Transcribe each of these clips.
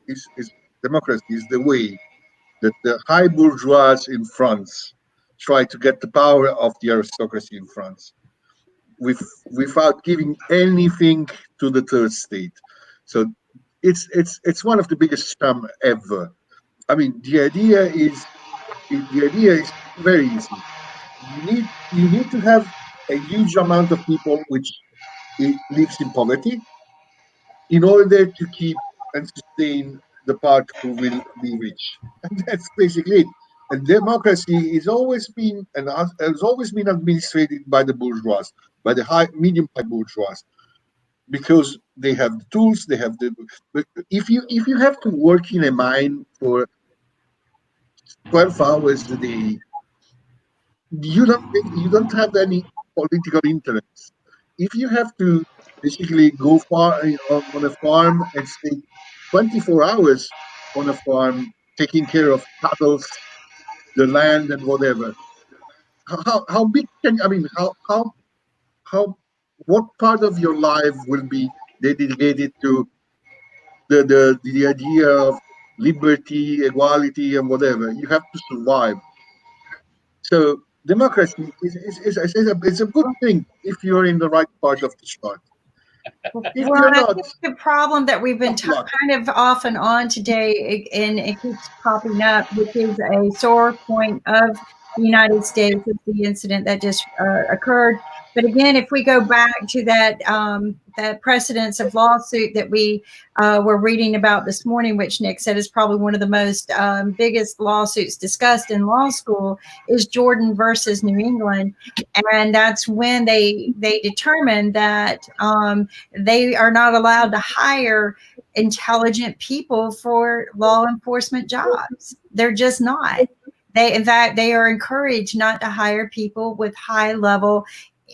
is democracy is the way that the high bourgeois in France try to get the power of the aristocracy in France with, without giving anything to the third state. So it's one of the biggest scam ever. I mean, the idea is very easy. You need to have a huge amount of people which lives in poverty in order to keep and sustain the part who will be rich. And that's basically it. And democracy is always been and has always been administered by the bourgeois, by the high, medium high bourgeois, because they have the tools, they have the. But if you have to work in a mine for 12 hours a day, you don't have any political interest. If you have to basically go far on a farm and stay 24 hours on a farm taking care of cattle, the land, and whatever, how big can, I mean, how what part of your life will be dedicated to the idea of liberty, equality, and whatever? You have to survive. So democracy is a good thing if you're in the right part of the chart. If Well, you're and I not, think the problem that we've been tough luck. kind of off and on today, and it keeps popping up, which is a sore point of the United States, is the incident that just occurred. But again, if we go back to that precedence of lawsuit that we were reading about this morning, which Nick said is probably one of the most biggest lawsuits discussed in law school, is Jordan versus New England, and that's when they determined that they are not allowed to hire intelligent people for law enforcement jobs. They're just not. In fact, they are encouraged not to hire people with high level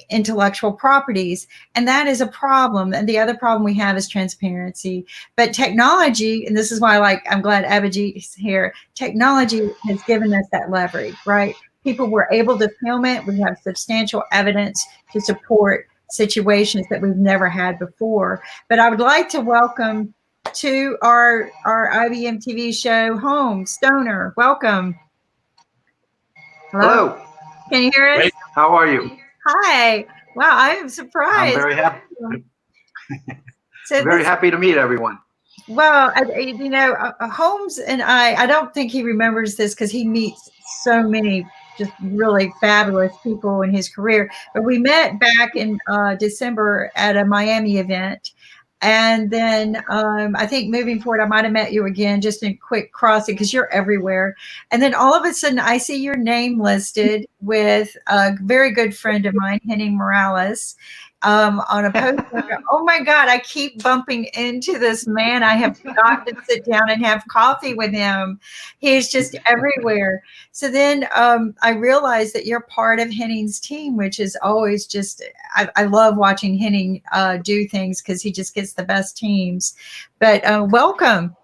intellectual properties, and that is a problem. And the other problem we have is transparency. But technology, and this is why I'm glad Abhijit is here, technology has given us that leverage, right? People were able to film it. We have substantial evidence to support situations that we've never had before. But I would like to welcome to our IBM TV show, Holmes Stoner. Welcome. Hello. Can you hear us? Great. How are you? Hi. Wow, I am surprised. I'm very happy. So very happy to meet everyone. Well, Holmes and I don't think he remembers this because he meets so many just really fabulous people in his career. But we met back in December at a Miami event. And then I think moving forward, I might have met you again just in quick crossing because you're everywhere. And then all of a sudden, I see your name listed with a very good friend of mine, Henning Morales, on a post. Oh my God, I keep bumping into this man. I have got to sit down and have coffee with him. He's just everywhere. So then I realized that you're part of Henning's team, which is always just, I love watching Henning do things because he just gets the best teams. But welcome.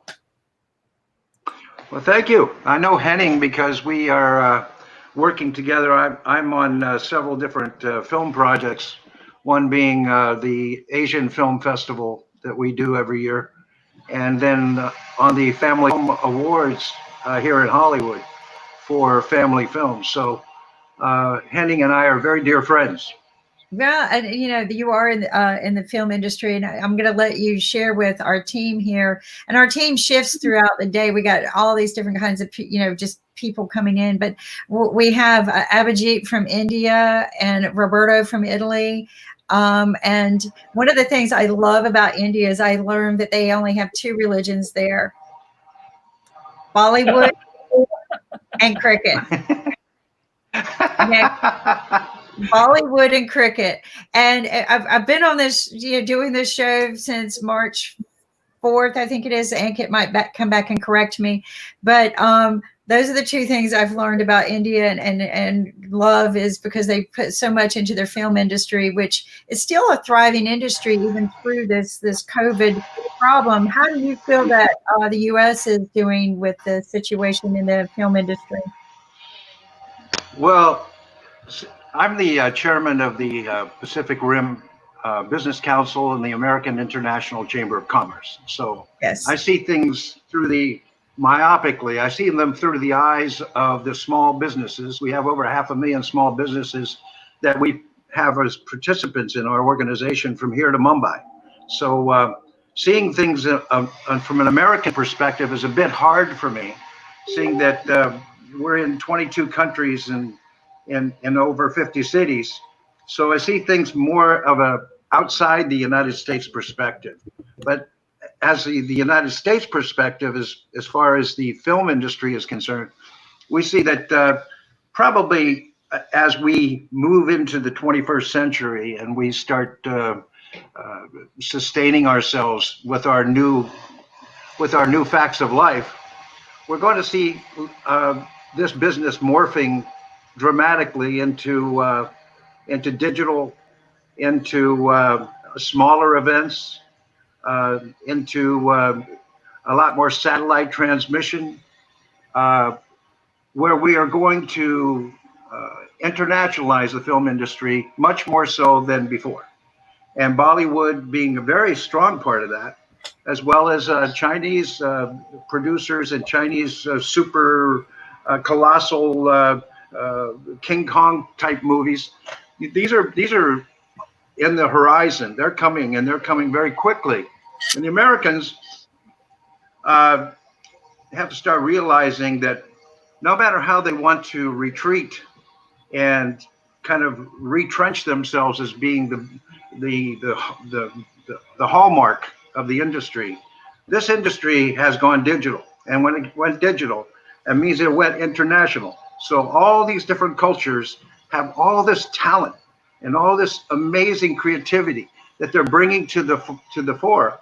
Well, thank you. I know Henning because we are working together. I'm on several different film projects. One being the Asian Film Festival that we do every year, and then on the Family Film Awards here in Hollywood for family films. So Henning and I are very dear friends. Well, and you are in the film industry, and I'm going to let you share with our team here. And our team shifts throughout the day. We got all these different kinds of just people coming in, but we have Abhijit from India and Roberto from Italy. And one of the things I love about India is I learned that they only have two religions there: Bollywood and cricket. Bollywood and cricket. And I've been on this, doing this show since March 4th, I think it is. Ankit might come back and correct me. But those are the two things I've learned about India and love, is because they put so much into their film industry, which is still a thriving industry even through this COVID problem. How do you feel that the U.S. is doing with the situation in the film industry? Well, I'm the chairman of the Pacific Rim Business Council and the American International Chamber of Commerce. So Yes. I see things myopically. I see them through the eyes of the small businesses. We have over 500,000 small businesses that we have as participants in our organization from here to Mumbai. So seeing things from an American perspective is a bit hard for me, seeing that we're in 22 countries and in over 50 cities. So I see things more of a outside the United States perspective. But as the United States perspective, as far as the film industry is concerned, we see that probably as we move into the 21st century and we start sustaining ourselves with our new facts of life, we're going to see this business morphing dramatically into digital, into smaller events, into a lot more satellite transmission, where we are going to internationalize the film industry much more so than before. And Bollywood being a very strong part of that, as well as Chinese producers and Chinese super colossal King Kong type movies. These are in the horizon. They're coming, and they're coming very quickly. And the Americans have to start realizing that no matter how they want to retreat and kind of retrench themselves as being the hallmark of the industry, this industry has gone digital. And when it went digital, it means it went international. So all these different cultures have all this talent and all this amazing creativity that they're bringing to the fore.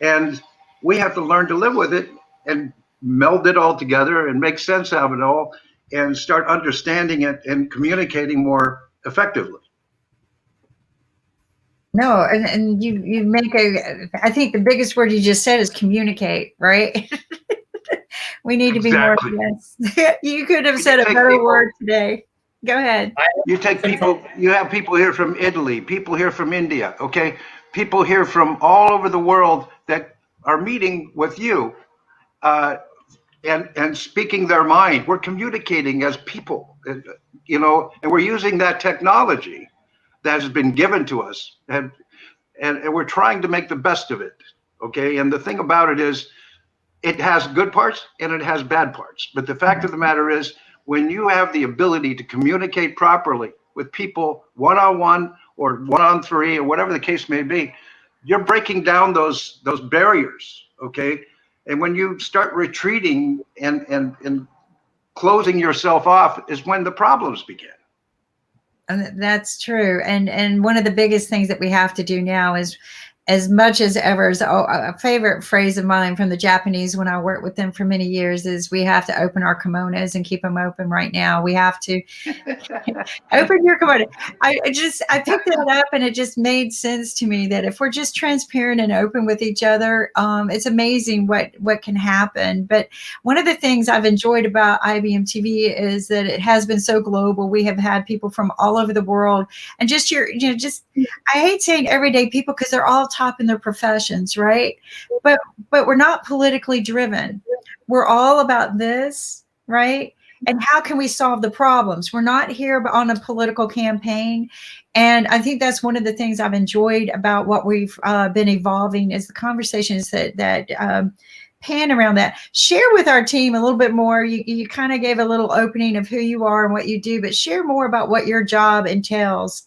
And we have to learn to live with it and meld it all together and make sense of it all and start understanding it and communicating more effectively. No, and you make I think the biggest word you just said is communicate, right? We need to be more, yes. You could have said a better word today. Go ahead. You have people here from Italy, people here from India, okay? People here from all over the world that are meeting with you and speaking their mind. We're communicating as people, and we're using that technology that has been given to us, and we're trying to make the best of it, okay? And the thing about it is, it has good parts and it has bad parts. But the fact of the matter is, when you have the ability to communicate properly with people one-on-one or one-on-three or whatever the case may be, you're breaking down those barriers, okay? And when you start retreating and closing yourself off is when the problems begin. And that's true. And one of the biggest things that we have to do now is, as much as ever, is a favorite phrase of mine from the Japanese when I worked with them for many years, is we have to open our kimonos and keep them open right now. We have to open your kimono. I picked that up, and it just made sense to me that if we're just transparent and open with each other, it's amazing what can happen. But one of the things I've enjoyed about IBM TV is that it has been so global. We have had people from all over the world, and just I hate saying everyday people because they're all top in their professions, right? But we're not politically driven. We're all about this, right? And how can we solve the problems? We're not here on a political campaign. And I think that's one of the things I've enjoyed about what we've been evolving is the conversations that pan around that. Share with our team a little bit more. You kind of gave a little opening of who you are and what you do, but share more about what your job entails.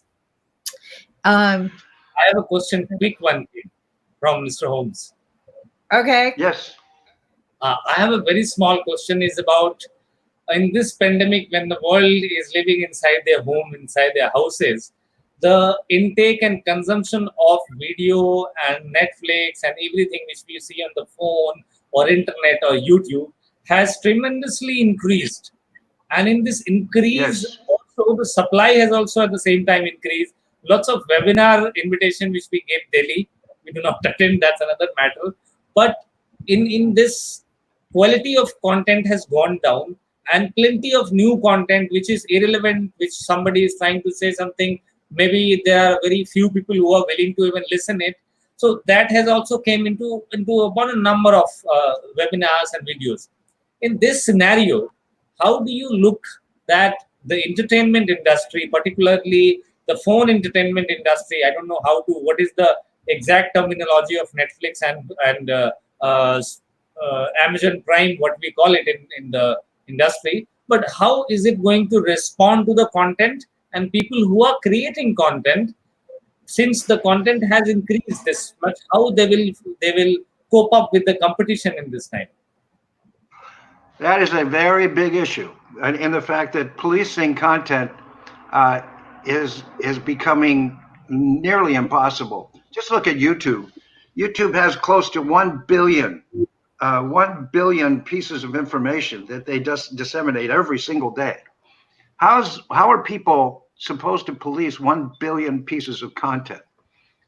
I have a question, quick one from Mr. Holmes. Okay. Yes. I have a very small question. Is about in this pandemic, when the world is living inside their home, inside their houses, the intake and consumption of video and Netflix and everything which we see on the phone or internet or YouTube has tremendously increased. And in this increase, yes, also the supply has also at the same time increased. Lots of webinar invitation which we gave daily, we do not attend, that's another matter. But in this, quality of content has gone down, and plenty of new content which is irrelevant, which somebody is trying to say something maybe there are very few people who are willing to even listen it. So that has also came into about a number of webinars and videos. In this scenario, how do you look that the entertainment industry, particularly the phone entertainment industry, I don't know what is the exact terminology of Netflix and Amazon Prime, what we call it in the industry, but how is it going to respond to the content and people who are creating content, since the content has increased this much, how they will cope up with the competition in this time? That is a very big issue, and in the fact that policing content uh, is becoming nearly impossible. Just look at YouTube. YouTube has close to 1 billion pieces of information that they just disseminate every single day. How are people supposed to police 1 billion pieces of content?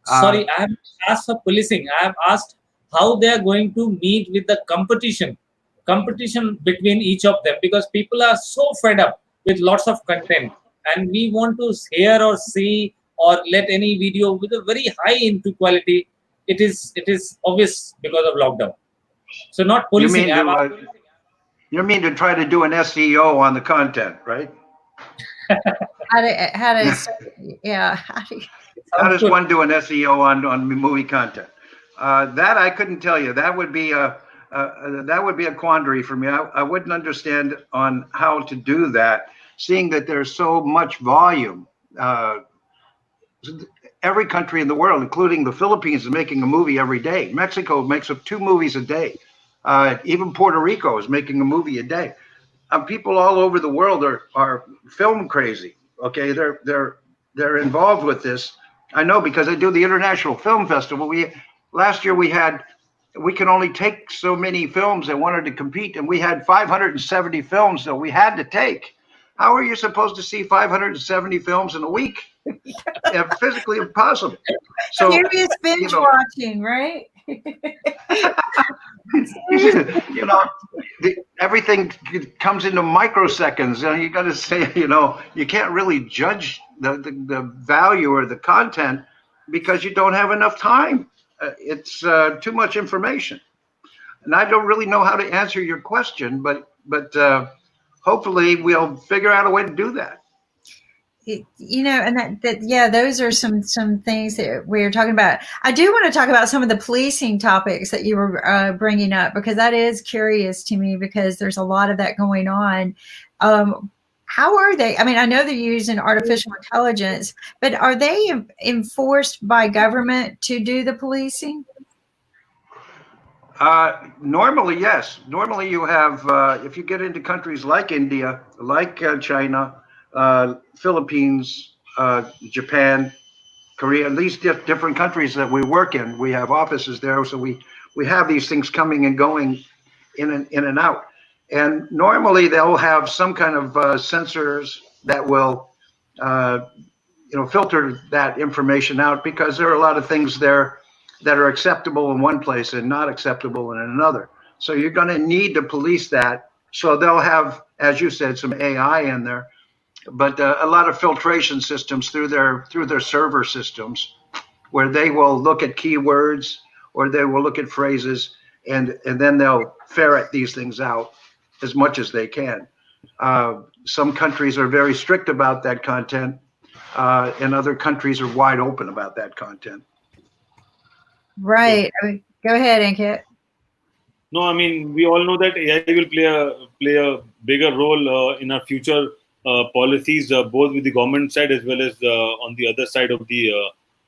Sorry, I haven't asked for policing. I have asked how they are going to meet with the competition between each of them, because people are so fed up with lots of content, and we want to hear or see or let any video with a very high input quality. It is obvious because of lockdown. So not You policing. mean to try to do an SEO on the content, right? Yeah. How does Good. one do an SEO on movie content? That I couldn't tell you. That would be a quandary for me. I wouldn't understand on how to do that, seeing that there's so much volume. Every country in the world, including the Philippines, is making a movie every day. Mexico makes up 2 movies a day. Even Puerto Rico is making a movie a day. People all over the world are film crazy. Okay, they're involved with this. I know because I do the International Film Festival. Last year we can only take so many films that wanted to compete, and we had 570 films that we had to take. How are you supposed to see 570 films in a week? Physically impossible. So Serious binge watching, right? Everything comes into microseconds, and you got to say, you can't really judge the value or the content because you don't have enough time. It's too much information, and I don't really know how to answer your question, but hopefully we'll figure out a way to do that. And yeah, those are some things that we're talking about. I do want to talk about some of the policing topics that you were bringing up, because that is curious to me, because there's a lot of that going on. How are they? I mean, I know they're using artificial intelligence, but are they enforced by government to do the policing? Normally, yes. Normally, you have, if you get into countries like India, like China, Philippines, Japan, Korea, at least different countries that we work in, we have offices there. So we have these things coming and going in and out. And normally they'll have some kind of sensors that will, filter that information out, because there are a lot of things there that are acceptable in one place and not acceptable in another. So you're going to need to police that. So they'll have, as you said, some AI in there, but a lot of filtration systems through their server systems, where they will look at keywords or they will look at phrases, and then they'll ferret these things out as much as they can. Some countries are very strict about that content, and other countries are wide open about that content. Right. I mean, go ahead, Ankit. No, I mean, we all know that AI will play a bigger role in our future policies, both with the government side as well as on the other side of the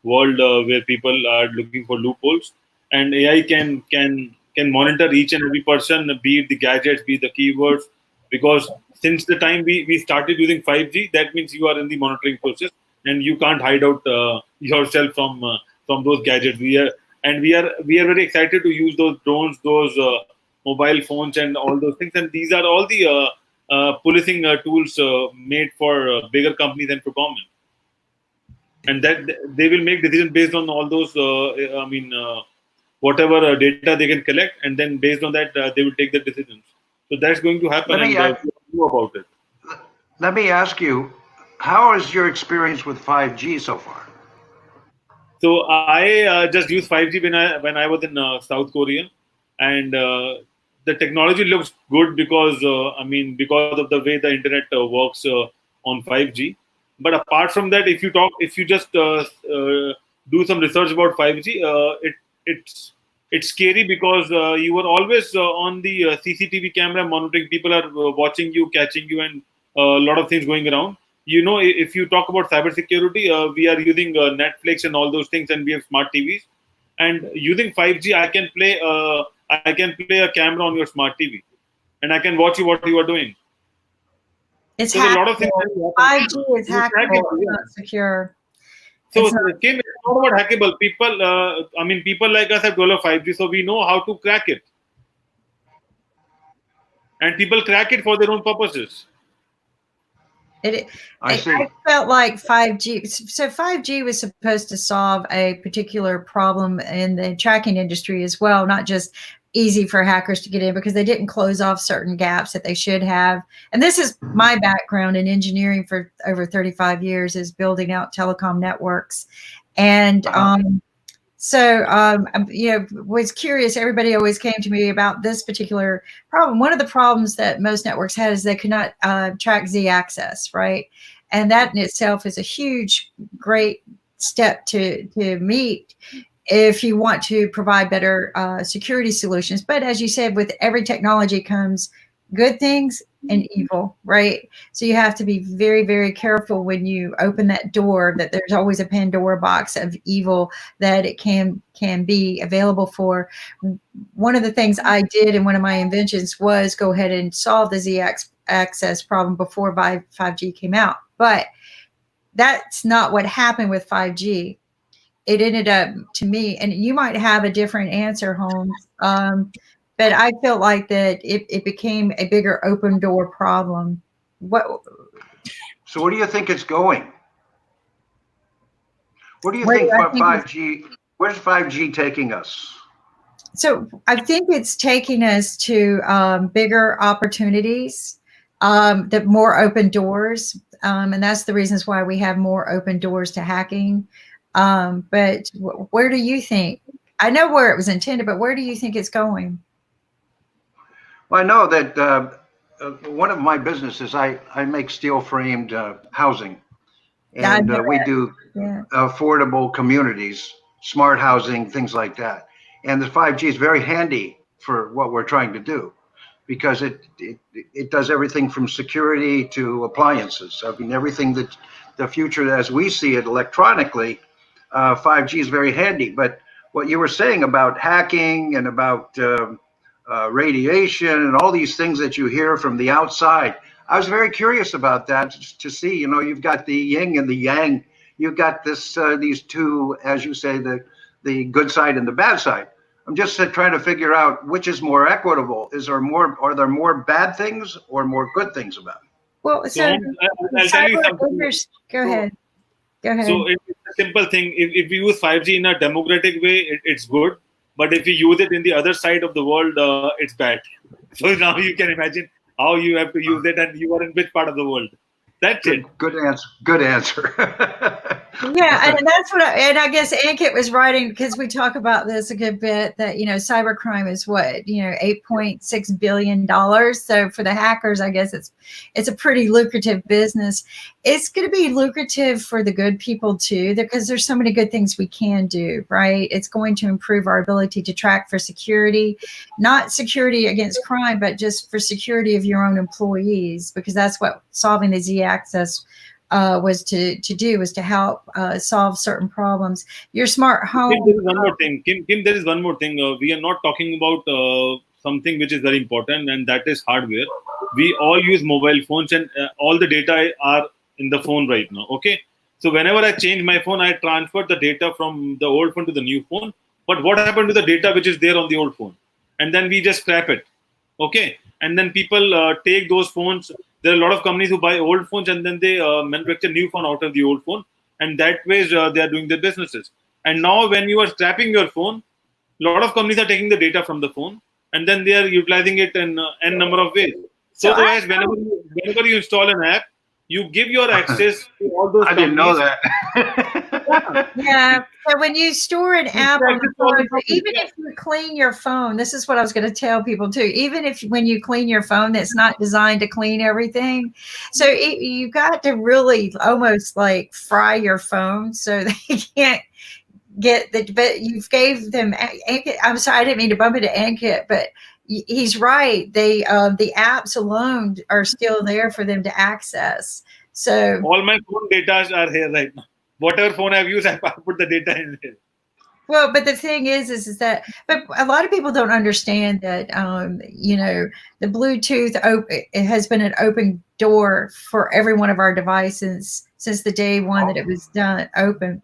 world, where people are looking for loopholes. And AI can monitor each and every person, be it the gadgets, be it the keywords, because since the time we started using 5G, that means you are in the monitoring process and you can't hide out yourself from those gadgets. We are very excited to use those drones, those mobile phones, and all those things. And these are all the policing tools made for bigger companies and for government. And that they will make decisions based on all those. Whatever data they can collect, and then based on that, they will take the decisions. So that's going to happen, and we know about it. Let me ask you, How is your experience with 5G so far? So I just used 5G when I was in South Korea, and the technology looks good because because of the way the internet works on 5G. But apart from that, if you just do some research about 5G, it's scary because you are always on the CCTV camera monitoring. People are watching you, catching you, and a lot of things going around. If you talk about cybersecurity, we are using Netflix and all those things, and we have smart TVs. And using 5G, I can play a camera on your smart TV, and I can watch you what you are doing. It's So there's a lot of things hackable. that will happen. 5G is You track hackable. it, It's yeah. not secure. So It's not. Kim, it's not about hackable. People like us have developed 5G, so we know how to crack it, and people crack it for their own purposes. I see. I felt like 5G. So 5G was supposed to solve a particular problem in the tracking industry as well, not just easy for hackers to get in because they didn't close off certain gaps that they should have. And this is my background in engineering for over 35 years is building out telecom networks. And was curious. Everybody always came to me about this particular problem. One of the problems that most networks had is they could not track Z access, right? And that in itself is a huge, great step to meet if you want to provide better security solutions. But as you said, with every technology comes good things and evil, right? So you have to be very, very careful when you open that door, that there's always a Pandora box of evil that it can be available for. One of the things I did in one of my inventions was go ahead and solve the Z access problem before 5G came out. But that's not what happened with 5G. It ended up, to me, and you might have a different answer, Holmes, but I felt like that it became a bigger open door problem. So where do you think it's going? Where do you Where do think I think 5G? Where's 5G taking us? So I think it's taking us to bigger opportunities, the more open doors, and that's the reasons why we have more open doors to hacking. But where do you think? I know where it was intended, but where do you think it's going? Well, I know that one of my businesses, I make steel framed housing, I and know we that. do Yeah. affordable communities, smart housing, things like that. And the 5G is very handy for what we're trying to do because it does everything from security to appliances. I mean, everything that the future as we see it electronically, 5G is very handy. But what you were saying about hacking and about radiation and all these things that you hear from the outside, I was very curious about that to see. You've got the yin and the yang. You've got these two, as you say, the good side and the bad side. I'm just trying to figure out which is more equitable. Are there more bad things or more good things about it? Well, So so I'll tell you something. Go ahead. Go ahead. So it's a simple thing. If we use 5G in a democratic way, it's good. But if you use it in the other side of the world, it's bad. So now you can imagine how you have to use it, and you are in which part of the world. That's it. Good answer. Good answer. Yeah, and that's and I guess Ankit was writing because we talk about this a good bit that cybercrime is what $8.6 billion. So for the hackers, I guess it's a pretty lucrative business. It's going to be lucrative for the good people too, because there's so many good things we can do. Right? It's going to improve our ability to track for security, not security against crime, but just for security of your own employees, because that's what solving the Z access was to help solve certain problems. Your smart home. Kim, there is one more thing. Kim, there is one more thing. We are not talking about something which is very important, and that is hardware. We all use mobile phones, and all the data are in the phone right now. Okay, so whenever I change my phone, I transfer the data from the old phone to the new phone. But what happened to the data which is there on the old phone? And then we just scrap it. Okay, and then people take those phones. There are a lot of companies who buy old phones and then they manufacture new phone out of the old phone, and that way they are doing their businesses. And now when you are scrapping your phone, a lot of companies are taking the data from the phone and then they are utilizing it in n number of ways. So as whenever you install an app, you give your access to all those I companies. didn't know that. Yeah. So when you store an app on the access all the phone, so companies, even if you clean your phone, this is what I was going to tell people too. Even if when you clean your phone, that's not designed to clean everything. So you got to really almost like fry your phone so they can't get the. But you've gave them. I'm sorry, I didn't mean to bump into Ankit, but he's right. They the apps alone are still there for them to access. So all my phone data are here right now. Whatever phone I've used, I put the data in there. well, but the thing is that, but a lot of people don't understand that, you know, the Bluetooth it has been an open door for every one of our devices since the day one that it was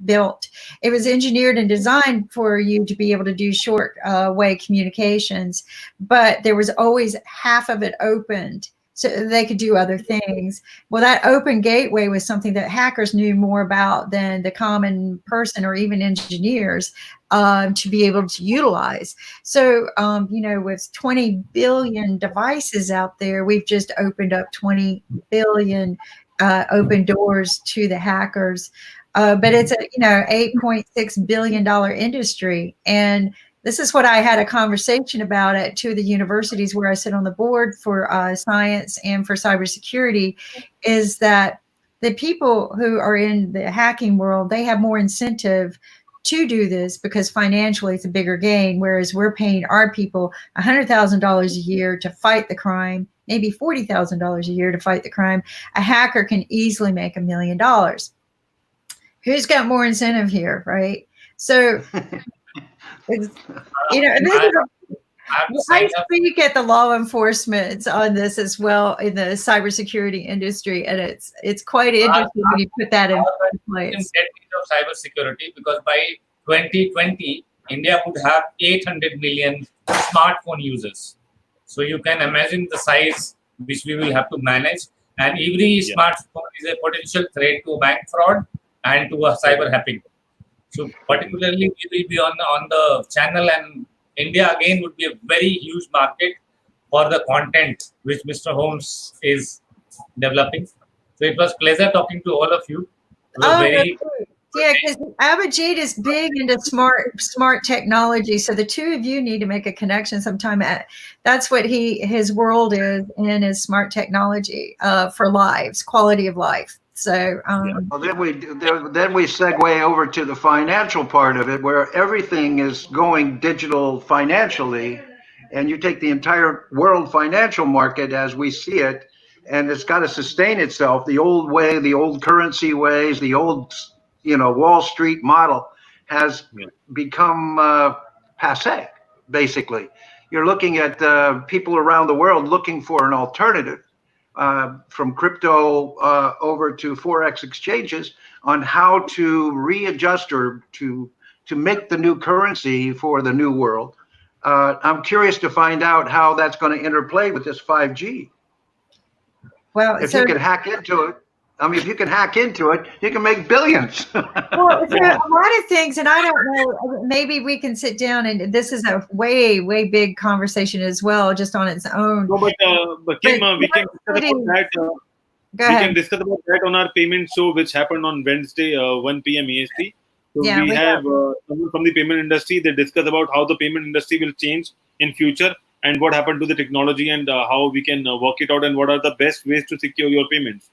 built. It was engineered and designed for you to be able to do short way communications, but there was always half of it opened so they could do other things. Well, that open gateway was something that hackers knew more about than the common person or even engineers to be able to utilize. So, you know, with 20 billion devices out there, we've just opened up 20 billion open doors to the hackers. But it's a, you know, $8.6 billion industry. And this is what I had a conversation about at two of the universities where I sit on the board for science and for cybersecurity, is that the people who are in the hacking world, they have more incentive to do this because financially it's a bigger gain, whereas we're paying our people $100,000 a year to fight the crime, maybe $40,000 a year to fight the crime. A hacker can easily make $1 million. Who's got more incentive here, right? So it's, you know, this is I speak at the law enforcement on this as well in the cybersecurity industry, and it's quite interesting when you put that in place. Of cybersecurity, because by 2020, India would have 800 million smartphone users. So you can imagine the size which we will have to manage, and every smartphone is a potential threat to bank fraud and to a cyber hacking. So particularly we will be on the channel, and India again would be a very huge market for the content which Mr. Holmes is developing. So it was pleasure talking to all of you. Yeah, because Abhijit is big into smart technology. So the two of you need to make a connection sometime. That's what his world is smart technology for lives, quality of life. So well, then we segue over to the financial part of it, where everything is going digital financially, and you take the entire world financial market as we see it, and it's got to sustain itself. The old way, the old currency ways, the old, you know, Wall Street model has become passé. Basically, you're looking at people around the world looking for an alternative. From crypto over to forex exchanges on how to readjust or to make the new currency for the new world. I'm curious to find out how that's going to interplay with this 5G. Well, if you can hack into it, I mean, if you can hack into it, you can make billions. Well, so a lot of things, and I don't know, maybe we can sit down, and this is a way, way big conversation as well, just on its own. No, but Kim, we can discuss about that. Go ahead. We can discuss about that on our payment show, which happened on Wednesday, 1 p.m. EST. So Yeah, we have someone from the payment industry. They discuss about how the payment industry will change in future and what happened to the technology and how we can work it out and what are the best ways to secure your payments.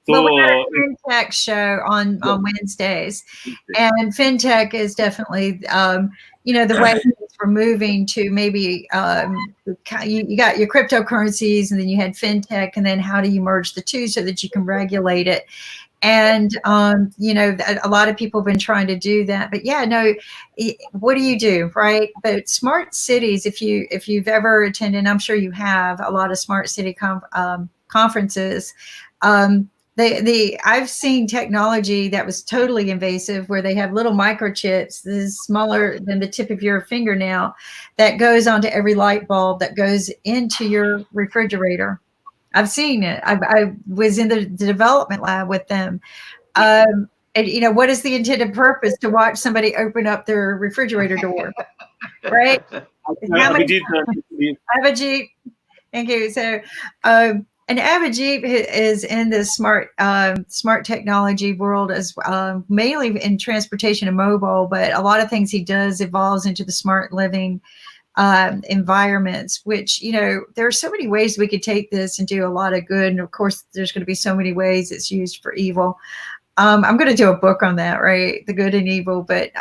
So, well, we have a FinTech show on Wednesdays, and FinTech is definitely, you know, the way we're moving to maybe you got your cryptocurrencies, and then you had FinTech, and then how do you merge the two so that you can regulate it? And you know, a lot of people have been trying to do that, but yeah, no, what do you do, right? But smart cities, if you've ever attended, I'm sure you have, a lot of smart city conferences. I've seen technology that was totally invasive, where they have little microchips, this is smaller than the tip of your fingernail, that goes onto every light bulb that goes into your refrigerator. I've seen it. I was in the development lab with them. And you know, what is the intended purpose? To watch somebody open up their refrigerator door, right? Abhijit, thank you. So And Abhijit is in the smart technology world as mainly in transportation and mobile, but a lot of things he does evolves into the smart living environments, which, there are so many ways we could take this and do a lot of good. And of course, there's going to be so many ways it's used for evil. I'm going to do a book on that, right? The good and evil. But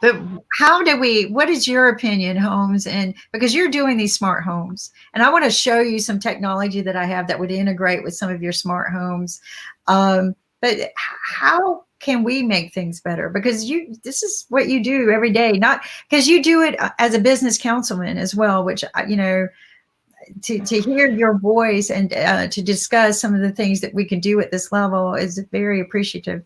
what is your opinion, Holmes? And because you're doing these smart homes, and I want to show you some technology that I have that would integrate with some of your smart homes. But how can we make things better? Because this is what you do every day, not because you do it as a business councilman as well, which, to hear your voice and to discuss some of the things that we can do at this level is very appreciative.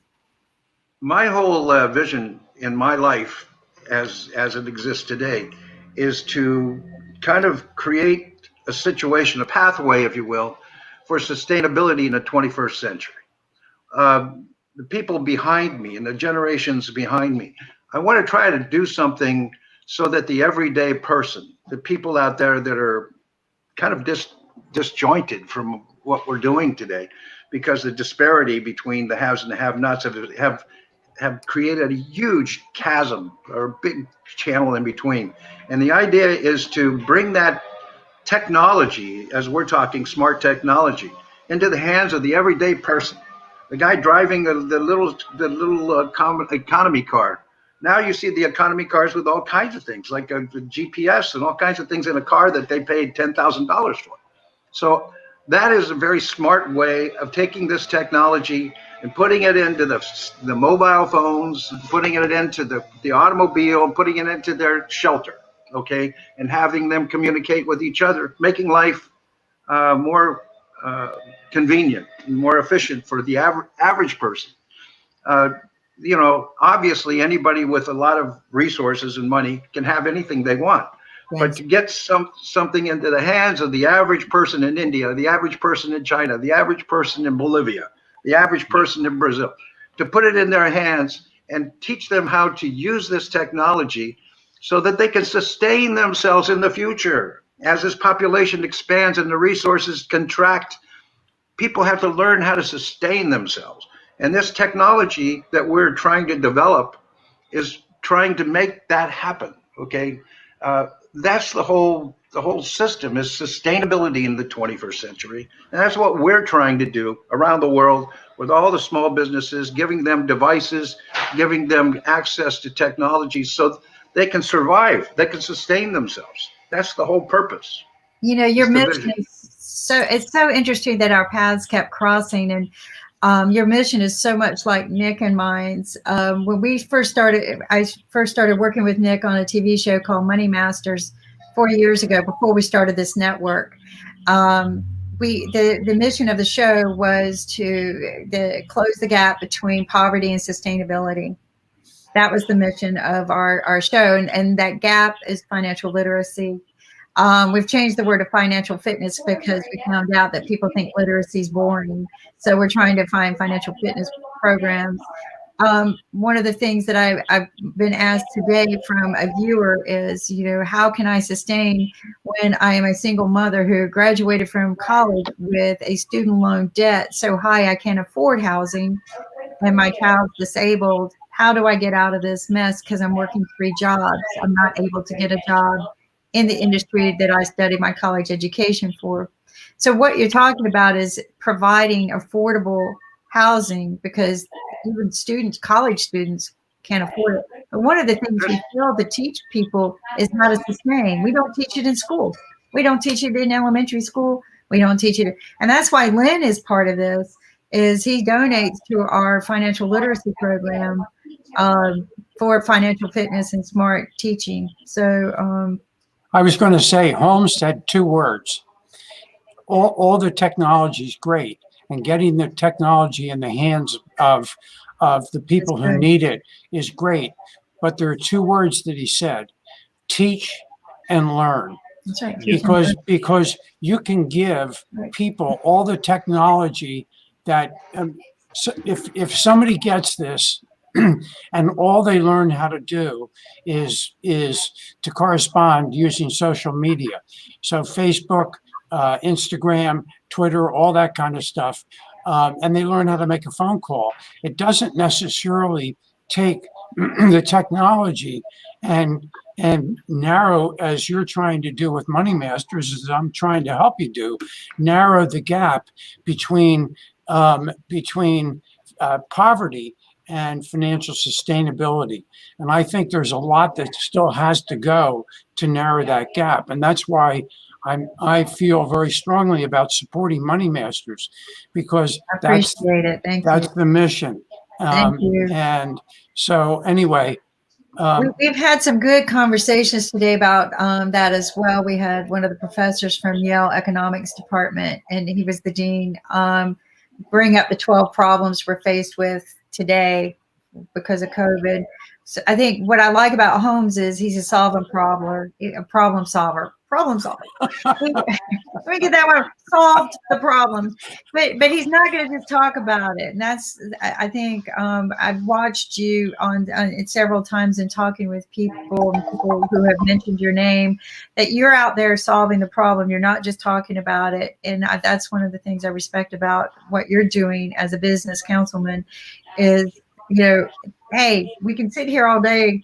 My whole vision in my life as it exists today is to kind of create a situation, a pathway, if you will, for sustainability in the 21st century. The people behind me and the generations behind me, I want to try to do something so that the everyday person, the people out there that are kind of disjointed from what we're doing today, because the disparity between the haves and the have-nots have created a huge chasm or a big channel in between. And the idea is to bring that technology, as we're talking smart technology, into the hands of the everyday person. The guy driving the little economy car. Now you see the economy cars with all kinds of things, like a GPS and all kinds of things in a car that they paid $10,000 for. So that is a very smart way of taking this technology and putting it into the mobile phones, putting it into the automobile, putting it into their shelter, okay, and having them communicate with each other, making life more convenient and more efficient for the average person. Obviously anybody with a lot of resources and money can have anything they want. Yes. But to get something into the hands of the average person in India, the average person in China, the average person in Bolivia, the average person in Brazil, to put it in their hands and teach them how to use this technology so that they can sustain themselves in the future. As this population expands and the resources contract, people have to learn how to sustain themselves. And this technology that we're trying to develop is trying to make that happen, okay? That's the whole system, is sustainability in the 21st century. And that's what we're trying to do around the world with all the small businesses, giving them devices, giving them access to technology so they can survive, they can sustain themselves. That's the whole purpose. Your mission is it's so interesting that our paths kept crossing, and your mission is so much like Nick and mine's. When I first started working with Nick on a TV show called Money Masters 4 years ago, before we started this network. The mission of the show was to close the gap between poverty and sustainability. That was the mission of our show, and that gap is financial literacy. We've changed the word to financial fitness because we found out that people think literacy is boring. So we're trying to find financial fitness programs. One of the things that I've been asked today from a viewer is, how can I sustain when I am a single mother who graduated from college with a student loan debt so high I can't afford housing, and my child's disabled? How do I get out of this mess? Because I'm working 3 jobs. I'm not able to get a job in the industry that I studied my college education for. So what you're talking about is providing affordable housing, because even college students can't afford it. But one of the things we fail to teach people is how to sustain. We don't teach it in school. We don't teach it in elementary school. We don't teach it. And that's why Lynn is part of this, is he donates to our financial literacy program for financial fitness and smart teaching. So I was going to say, Holmes said 2 words. All the technology is great, and getting the technology in the hands of the people who need it is great. But there are 2 words that he said: teach and learn. That's right. Because you can give people all the technology that so if somebody gets this and all they learn how to do is to correspond using social media. So Facebook, Instagram, Twitter, all that kind of stuff. And they learn how to make a phone call. It doesn't necessarily take the technology and narrow, as you're trying to do with Money Masters, as I'm trying to help you do, narrow the gap between poverty and financial sustainability. And I think there's a lot that still has to go to narrow that gap. And that's why I feel very strongly about supporting Money Masters, because I appreciate it. Thank you. that's the mission. Thank you. And so anyway, We've had some good conversations today about that as well. We had one of the professors from Yale Economics Department, and he was the dean, bring up the 12 problems we're faced with today because of COVID. So I think what I like about Holmes is he's a problem solver. Let me get that one solved the problem, but he's not going to just talk about it. And that's, I think, I've watched you on several times in talking with people who have mentioned your name, that you're out there solving the problem. You're not just talking about it. And that's one of the things I respect about what you're doing as a business councilman is, hey, we can sit here all day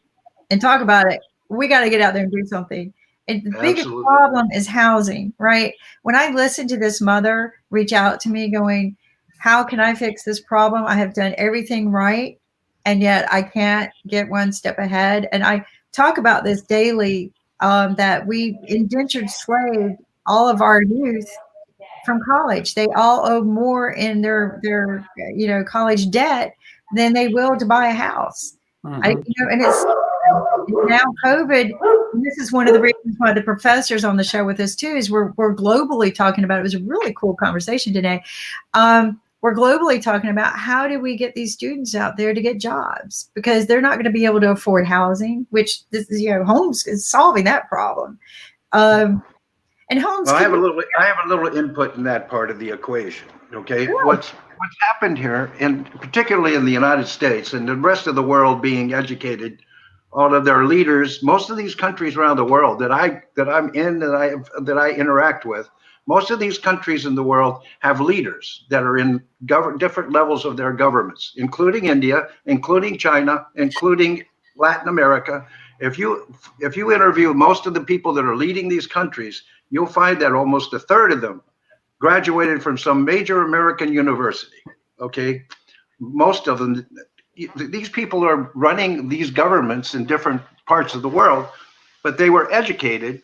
and talk about it. We got to get out there and do something. And the biggest problem is housing, right? When I listen to this mother reach out to me going, how can I fix this problem? I have done everything right, and yet I can't get one step ahead. And I talk about this daily, that we indentured slave all of our youth from college. They all owe more in their college debt than they will to buy a house. mhm. And it's now COVID. And this is one of the reasons why the professor's on the show with us too, is we're globally talking about, it was a really cool conversation today. We're globally talking about how do we get these students out there to get jobs, because they're not going to be able to afford housing, which this is, Holmes is solving that problem. And Holmes, well, I have a little input in that part of the equation. Okay, Sure. What's happened here, and particularly in the United States and the rest of the world being educated, all of their leaders, most of these countries around the world that I'm in, that I interact with, most of these countries in the world have leaders that are in different levels of their governments, including India, including China, including Latin America. If you interview most of the people that are leading these countries, you'll find that almost a third of them graduated from some major American university. Okay, most of them. These people are running these governments in different parts of the world, but they were educated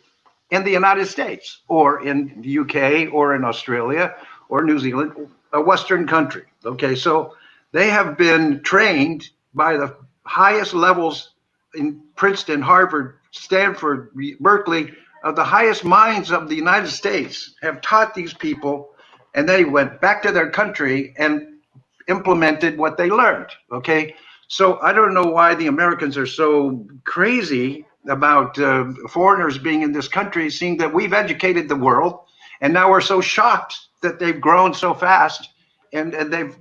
in the United States or in the UK or in Australia or New Zealand, a Western country. Okay, so they have been trained by the highest levels in Princeton, Harvard, Stanford, Berkeley, of the highest minds of the United States have taught these people, and they went back to their country and implemented what they learned. Okay, so I don't know why the Americans are so crazy about foreigners being in this country, seeing that we've educated the world, and now we're so shocked that they've grown so fast, and they've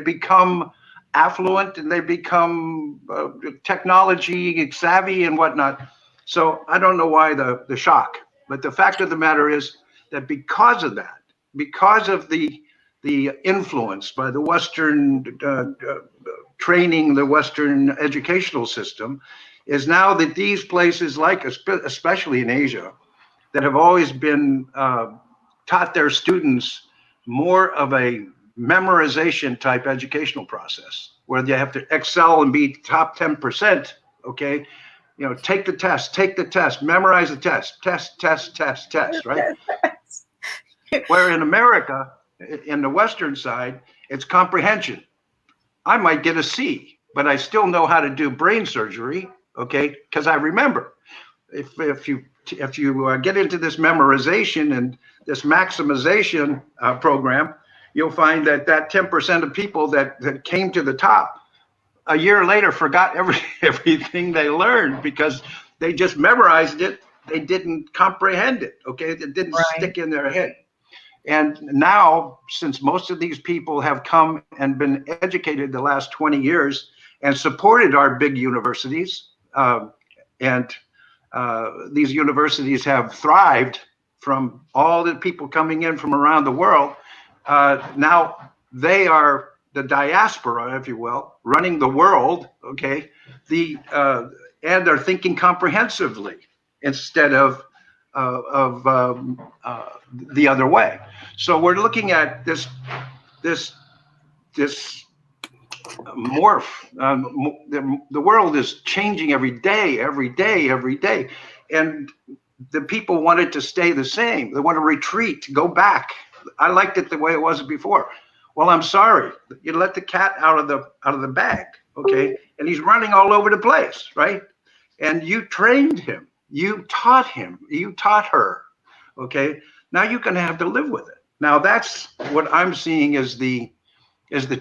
become affluent, and they've become technology savvy and whatnot. So I don't know why the shock, but the fact of the matter is that because of that, because of the influence by the Western training, the Western educational system, is now that these places, like especially in Asia, that have always been taught their students more of a memorization type educational process, where you have to excel and be top 10%. Okay, take the test, memorize the test, right? Where in America, in the Western side, it's comprehension. I might get a C, but I still know how to do brain surgery, okay? Because I remember. If you get into this memorization and this maximization program, you'll find that 10% of people that came to the top a year later forgot everything they learned because they just memorized it. They didn't comprehend it, okay? It didn't stick in their head. And now, since most of these people have come and been educated the last 20 years and supported our big universities, and these universities have thrived from all the people coming in from around the world. Now they are the diaspora, if you will, running the world. Okay, and they're thinking comprehensively instead of the other way. So we're looking at this morph. The world is changing every day, and the people want it to stay the same. They want to retreat, go back. I liked it the way it was before. Well, I'm sorry. You let the cat out of the bag, okay? And he's running all over the place, right? And you trained him. You taught him. You taught her, okay? Now you're going to have to live with it. Now that's what I'm seeing as the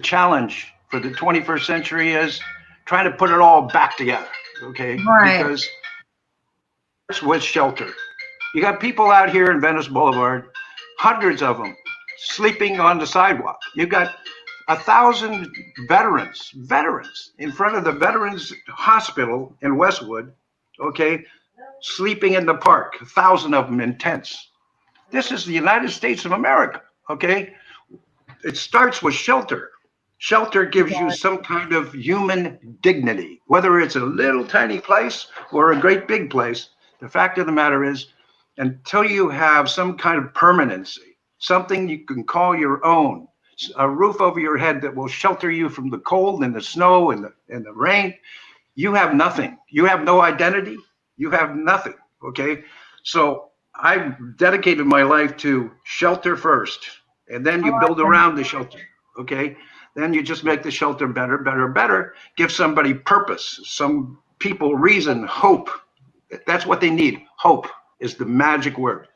challenge for the 21st century, is trying to put it all back together, okay? Right. Because it's with shelter. You got people out here in Venice Boulevard, hundreds of them, sleeping on the sidewalk. You got 1,000 veterans in front of the Veterans Hospital in Westwood, okay, sleeping in the park, 1,000 of them in tents. This is the United States of America, okay? It starts with shelter. Shelter gives you some kind of human dignity, whether it's a little tiny place or a great big place. The fact of the matter is, until you have some kind of permanency, something you can call your own, a roof over your head that will shelter you from the cold and the snow and the rain, you have nothing. You have no identity. You have nothing, okay? So I dedicated my life to shelter first, and then you build around the shelter, okay? Then you just make the shelter better, better, better. Give somebody purpose, some people reason, hope. That's what they need. Hope is the magic word.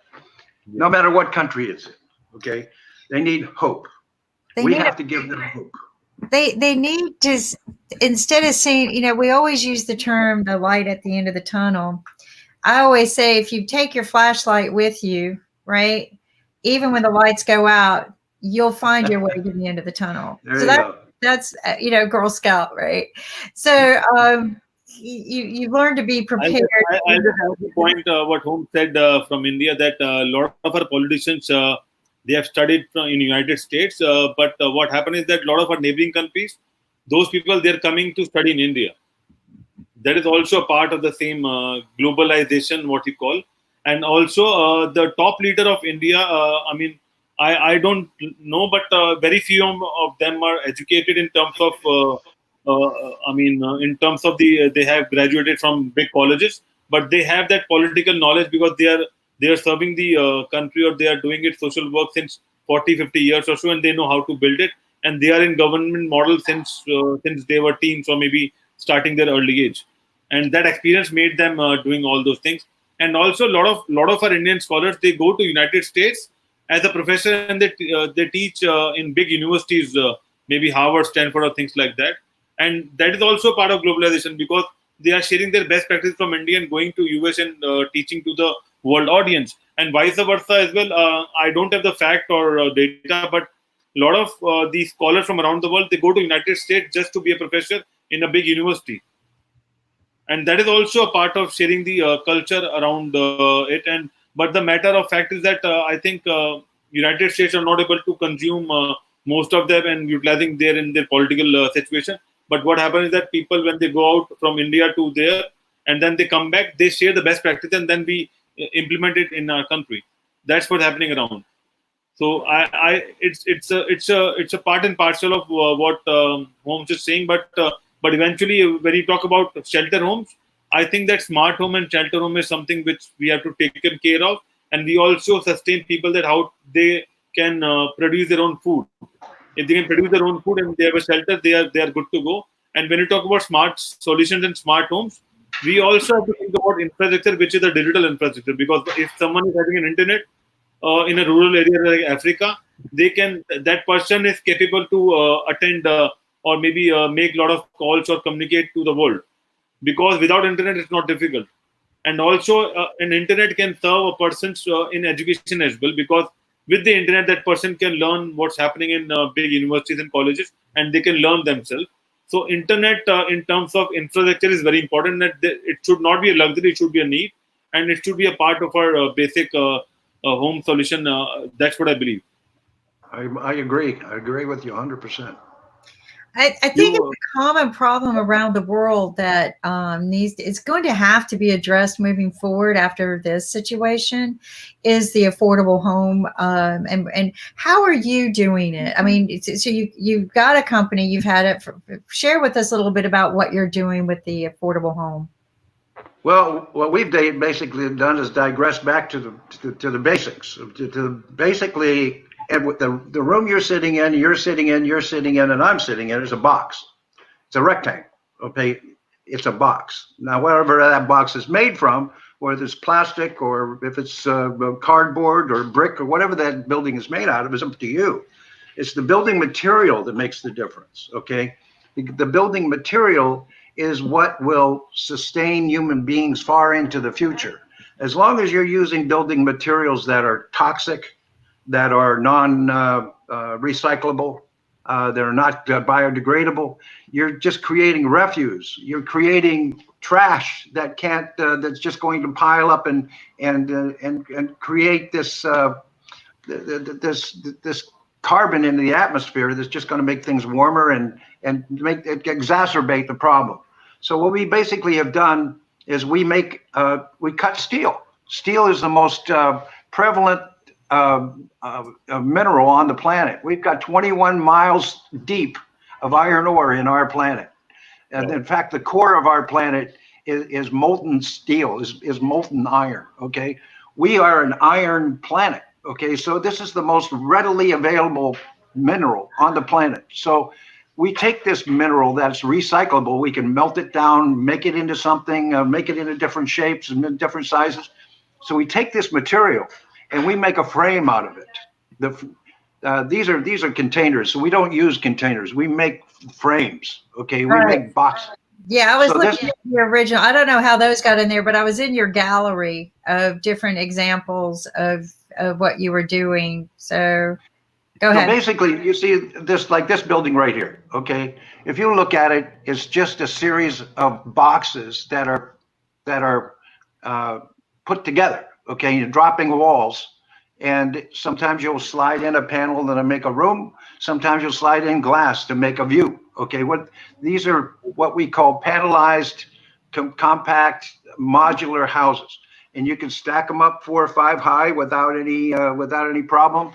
No matter what country it's in, okay? They need hope. We have to give them hope. They need to, instead of saying, we always use the term the light at the end of the tunnel. I always say, if you take your flashlight with you, right, even when the lights go out, you'll find your way to the end of the tunnel. There So you go. that's Girl Scout, right? So you learn to be prepared. I just have the point what Holmes said from India, that a lot of our politicians they have studied in United States, but what happened is that a lot of our neighboring countries, those people, they're coming to study in India. That is also a part of the same globalization, what you call. And also the top leader of India, I don't know, but very few of them are educated in terms of, in terms of they have graduated from big colleges, but they have that political knowledge because they are serving the country, or they are doing it social work since 40, 50 years or so, and they know how to build it. And they are in government model since they were teens, or maybe starting their early age. And that experience made them doing all those things. And also a lot of our Indian scholars, they go to United States as a professor, and they teach in big universities, maybe Harvard, Stanford, or things like that. And that is also part of globalization, because they are sharing their best practice from India and going to US and teaching to the world audience, and vice versa as well. I don't have the fact or data, but a lot of these scholars from around the world, they go to United States just to be a professor in a big university. And that is also a part of sharing the culture around it. But the matter of fact is that I think United States are not able to consume most of them and utilizing there in their political situation. But what happens is that people, when they go out from India to there and then they come back, they share the best practice, and then we implement it in our country. That's what's happening around. So it's a part and parcel of what Holmes is saying. But eventually, when you talk about shelter homes, I think that smart home and shelter home is something which we have to take care of, and we also sustain people that how they can produce their own food. If they can produce their own food and they have a shelter, they are good to go. And when you talk about smart solutions and smart homes, we also have to think about infrastructure, which is a digital infrastructure. Because if someone is having an internet in a rural area like Africa, that person is capable to attend or maybe make a lot of calls or communicate to the world. Because without internet, it's not difficult. And also, an internet can serve a person in education as well, because with the internet, that person can learn what's happening in big universities and colleges, and they can learn themselves. So internet in terms of infrastructure is very important. That it should not be a luxury, it should be a need, and it should be a part of our basic home solution. That's what I believe. I agree. I agree with you 100%. I think it's a common problem around the world that it's going to have to be addressed moving forward after this situation is the affordable home. And how are you doing it? I mean, so you've got a company, you've had it. Share with us a little bit about what you're doing with the affordable home. Well, what we've basically done is digress back to the basics. To basically, and with the room you're sitting in, and I'm sitting in is a box. It's a rectangle. Okay, it's a box. Now, whatever that box is made from, whether it's plastic or if it's cardboard or brick or whatever that building is made out of, is up to you. It's the building material that makes the difference. Okay, the building material is what will sustain human beings far into the future. As long as you're using building materials that are toxic, that are non-recyclable, that are not biodegradable, you're just creating refuse. You're creating trash that can't, that's just going to pile up and create this carbon in the atmosphere that's just going to make things warmer and exacerbate the problem. So what we basically have done is we cut steel. Steel is the most prevalent mineral on the planet. We've got 21 miles deep of iron ore in our planet. And in fact, the core of our planet is molten steel, is molten iron, okay? We are an iron planet, okay? So this is the most readily available mineral on the planet. So we take this mineral that's recyclable, we can melt it down, make it into something, make it into different shapes and different sizes. So we take this material and we make a frame out of it. These are containers, so we don't use containers. We make frames, okay? We make boxes. Yeah, I was looking at the original. I don't know how those got in there, but I was in your gallery of different examples of what you were doing. So go ahead. So basically, you see this building right here, okay? If you look at it, it's just a series of boxes that are put together, okay? You're dropping walls, and sometimes you'll slide in a panel to make a room. Sometimes you'll slide in glass to make a view, okay? These are what we call panelized, compact, modular houses, and you can stack them up 4 or 5 high without any problem.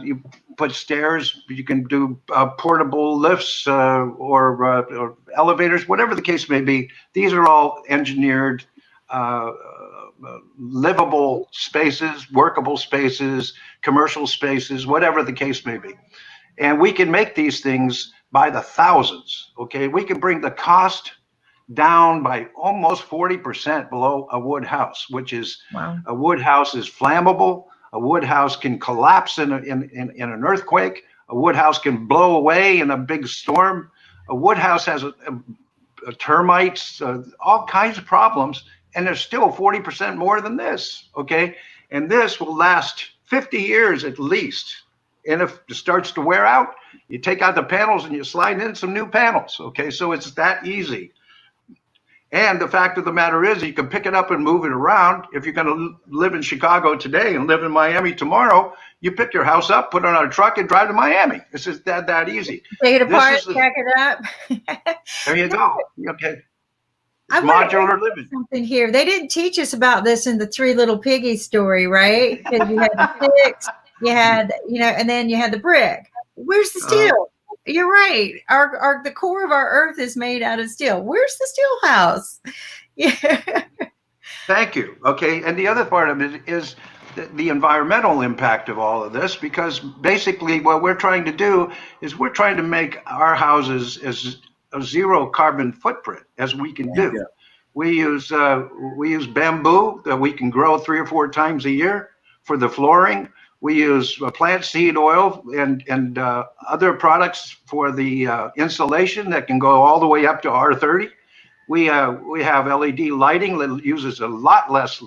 You put stairs, you can do portable lifts or elevators, whatever the case may be. These are all engineered, livable spaces, workable spaces, commercial spaces, whatever the case may be. And we can make these things by the thousands, okay? We can bring the cost down by almost 40% below a wood house, which is, a wood house is flammable. A wood house can collapse in an earthquake. A wood house can blow away in a big storm. A wood house has termites, all kinds of problems, and there's still 40% more than this, okay? And this will last 50 years at least. And if it starts to wear out, you take out the panels and you slide in some new panels, okay? So it's that easy. And the fact of the matter is, you can pick it up and move it around. If you're going to live in Chicago today and live in Miami tomorrow, you pick your house up, put it on a truck, and drive to Miami. It's just that easy. Take it apart, pack it up. There you go. Okay. I modular living. Something here. They didn't teach us about this in the Three Little Piggies story, right? Because you had the sticks, you had, and then you had the brick. Where's the steel? You're right. The core of our earth is made out of steel. Where's the steel house? Yeah. Thank you. Okay. And the other part of it is the environmental impact of all of this, because basically what we're trying to do is we're trying to make our houses as a zero carbon footprint as we can do. Yeah. We use bamboo that we can grow 3 or 4 times a year for the flooring. We use plant seed oil and other products for the insulation that can go all the way up to R30. We have LED lighting that uses a lot less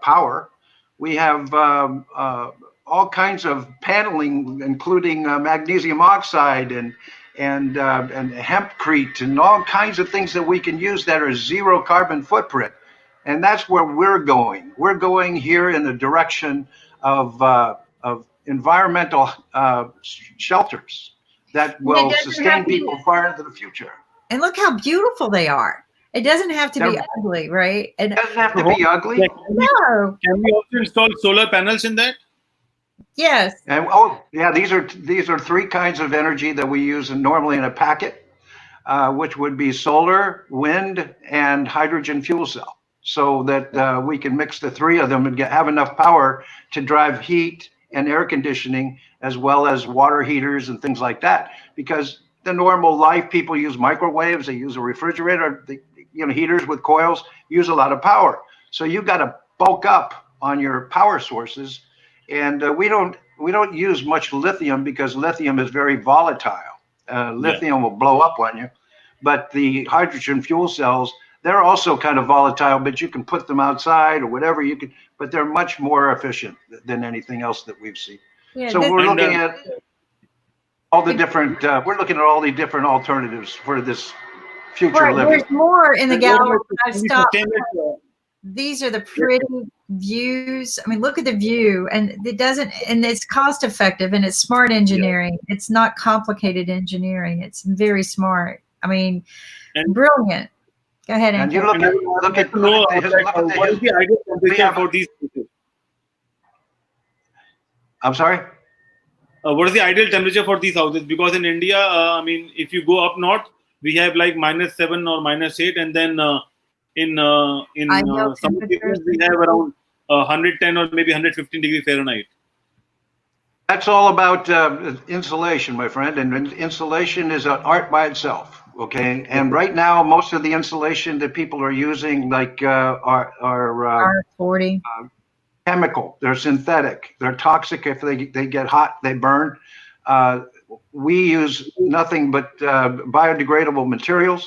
power. We have all kinds of paneling, including magnesium oxide and hempcrete and all kinds of things that we can use that are zero carbon footprint. And that's where we're going. We're going here in the direction of environmental shelters that And it will doesn't have sustain to be, people far into the future. and look how beautiful they are. It doesn't have to be They're- ugly, right? And It doesn't have to So, be ugly. like, no, can we also install solar panels in that? yes, And oh yeah, these are three kinds of energy that we use normally in a packet, which would be solar, wind, and hydrogen fuel cell, so that we can mix the three of them and have enough power to drive heat and air conditioning, as well as water heaters and things like that. Because the normal life, people use microwaves, they use a refrigerator, heaters with coils use a lot of power. So you've got to bulk up on your power sources, and we don't use much lithium because lithium is very volatile. Lithium will blow up on you. But the hydrogen fuel cells, they're also kind of volatile, but you can put them outside or whatever you can, but they're much more efficient than anything else that we've seen. yeah. So we're looking at all the different, we're looking at all the different alternatives for this future Right, living. there's more in the And what gallery. about I've can we stopped. sustain it, These are the pretty views. I mean, look at the view, and it doesn't, and it's cost effective, and it's smart engineering. It's not complicated engineering. It's very smart. I mean, And- brilliant. Go ahead, And you Anke. look And I at would look like at to know, look at the, like, look at what is the ideal temperature have- for these places? I'm sorry. What is the ideal temperature for these houses? Because in India, I mean, if you go up north, we have like -7 or -8, and then in Ideal some temperatures. places we have around 110 or maybe 115 degrees Fahrenheit. That's all about insulation, my friend, and insulation is an art by itself. Okay, and right now, most of the insulation that people are using, like, are R40. chemical. They're synthetic. They're toxic. If they get hot, they burn. We use nothing but biodegradable materials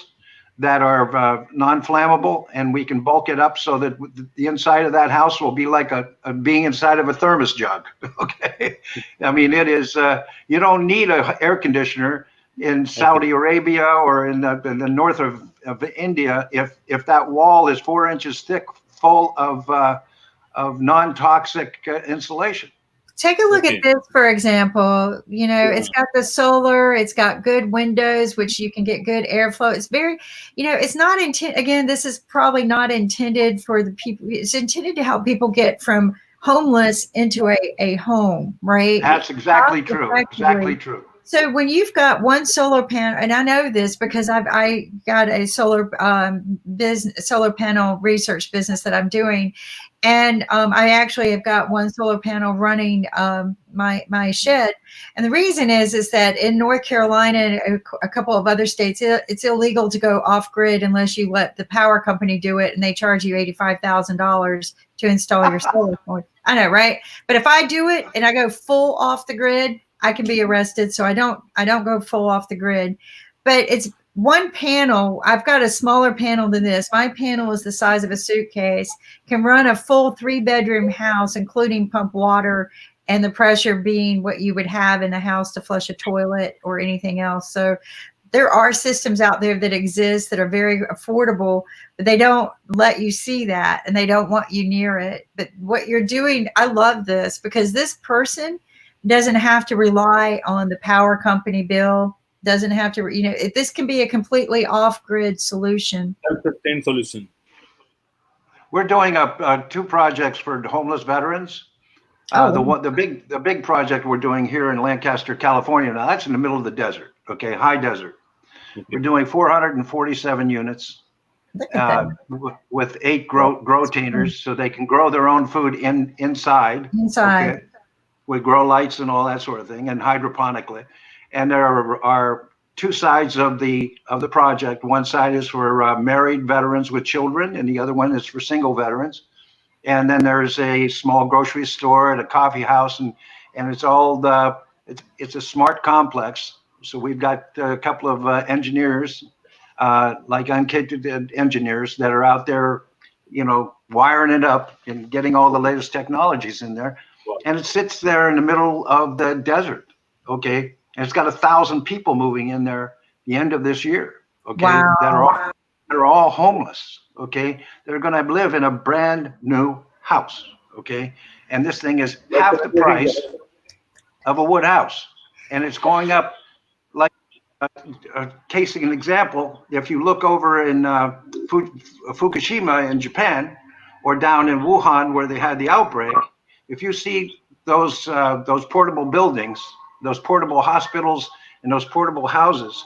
that are non-flammable, and we can bulk it up so that the inside of that house will be like a being inside of a thermos jug. Okay, I mean, it is. You don't need an air conditioner in Saudi Arabia or in the north of India if that wall is 4 inches thick, full of non-toxic insulation. Take a look Okay. at this, for example. You know, Yeah. it's got the solar, it's got good windows, which you can get good airflow. It's very, it's not intended, again, this is probably not intended for the people. It's intended to help people get from homeless into a home, right? That's exactly true. Cost-effectively. Exactly true. So when you've got one solar panel, and I know this because I got a solar solar panel research business that I'm doing, and I actually have got one solar panel running my shed. And the reason is that in North Carolina and a couple of other states, it's illegal to go off grid unless you let the power company do it, and they charge you $85,000 to install your solar panel. I know, right? But if I do it and I go full off the grid, I can be arrested. So I don't go full off the grid. But it's one panel. I've got a smaller panel than this. My panel is the size of a suitcase, can run a full 3-bedroom house, including pump water, and the pressure being what you would have in a house to flush a toilet or anything else. So there are systems out there that exist that are very affordable, but they don't let you see that, and they don't want you near it. But what you're doing, I love this, because this person doesn't have to rely on the power company bill, doesn't have to, this can be a completely off-grid solution. Self-sustained solution. We're doing 2 projects for homeless veterans. The big project we're doing here in Lancaster, California. Now that's in the middle of the desert. Okay, high desert. Okay. We're doing 447 units Look at with 8 grow-tainers, so they can grow their own food inside. Inside. Okay, with grow lights and all that sort of thing, and hydroponically. And there are 2 sides of the project. One side is for married veterans with children, and the other one is for single veterans. And then there's a small grocery store and a coffee house, and it's all it's a smart complex. So we've got a couple of engineers, like uncatered engineers, that are out there, wiring it up and getting all the latest technologies in there. And it sits there in the middle of the desert. Okay, and it's got 1,000 people moving in there the end of this year. Okay, Wow. that are all homeless. okay, that are going to live in a brand new house, okay? And this thing is half the price of a wood house, and it's going up like casing an example. If you look over in Fukushima in Japan, or down in Wuhan where they had the outbreak, if you see those portable buildings, those portable hospitals, and those portable houses,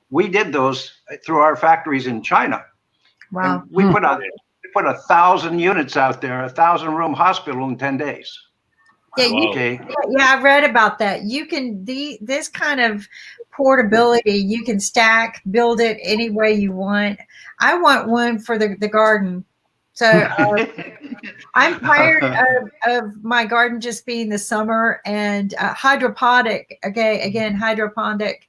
we did those through our factories in China. Wow. And we put 1,000 units out there, 1,000-room hospital in 10 days. Yeah, Wow. Okay. yeah, I read about that. You can this kind of portability, you can stack, build it any way you want. I want one for the garden. So I'm tired of my garden just being the summer and hydroponic. Okay, again, hydroponic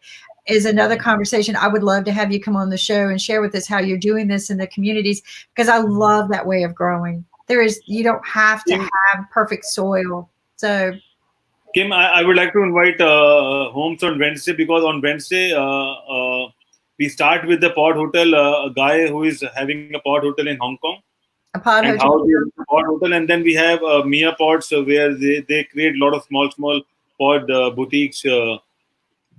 is another conversation. I would love to have you come on the show and share with us how you're doing this in the communities, because I love that way of growing. You don't have to have perfect soil. So, Kim, I would like to invite Holmes on Wednesday, because on Wednesday we start with the Pod Hotel, a guy who is having a Pod Hotel in Hong Kong, a pod and hotel. how they run the Pod Hotel. And then we have Mia Pods, where they create a lot of small pod boutiques.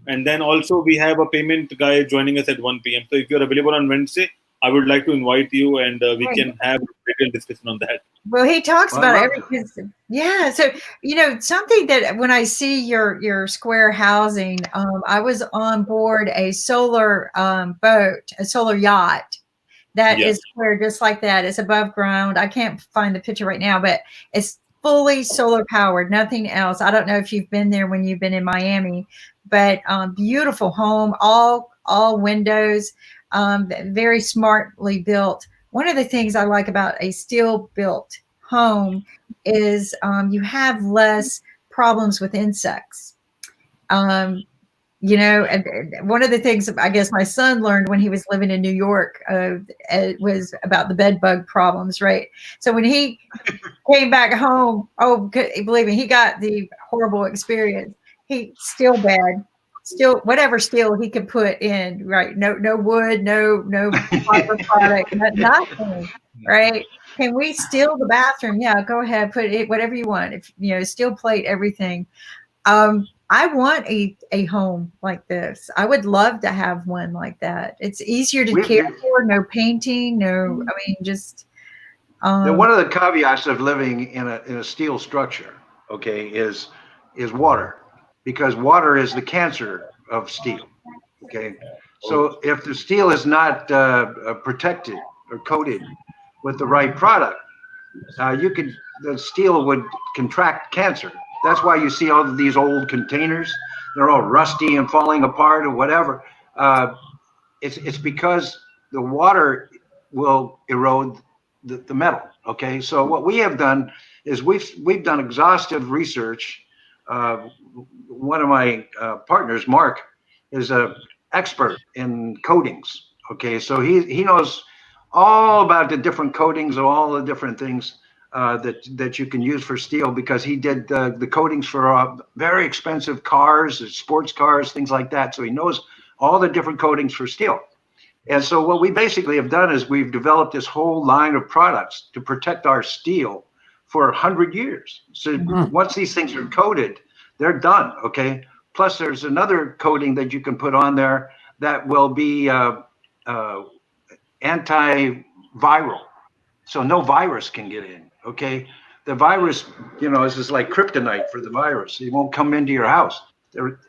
And then also we have a payment guy joining us at 1 p.m. So if you're available on Wednesday, I would like to invite you, and we can have a detailed discussion on that. Well, he talks Well, about I love everything. Yeah. So, something that when I see your square housing, I was on board a solar boat, a solar yacht that is square just like that. It's above ground. I can't find the picture right now, but it's fully solar powered, nothing else. I don't know if you've been there when you've been in Miami, but beautiful home, all windows, very smartly built. One of the things I like about a steel built home is you have less problems with insects. And one of the things I guess my son learned when he was living in New York was about the bed bug problems, right? So when he came back home, believe me, he got the horrible experience. He whatever steel he could put in, right? No wood, no fiber product, nothing, right? Can we steal the bathroom? Yeah, go ahead, put it whatever you want. If steel plate, everything. I want a home like this. I would love to have one like that. It's easier to care for. No painting. Just. One of the caveats of living in a steel structure, okay, is water, because water is the cancer of steel. Okay, so if the steel is not protected or coated with the right product, the steel would contract cancer. That's why you see all of these old containers. They're all rusty and falling apart or whatever. It's because the water will erode the metal. Okay, so what we have done is we've done exhaustive research. One of my partners, Mark, is an expert in coatings. Okay, so he knows all about the different coatings of all the different things that you can use for steel, because he did the coatings for very expensive cars, sports cars, things like that. So he knows all the different coatings for steel. And so what we basically have done is we've developed this whole line of products to protect our steel for 100 years. So once these things are coated, they're done. Okay. Plus, there's another coating that you can put on there that will be antiviral, so no virus can get in. Okay, the virus, is just like kryptonite for the virus. It won't come into your house.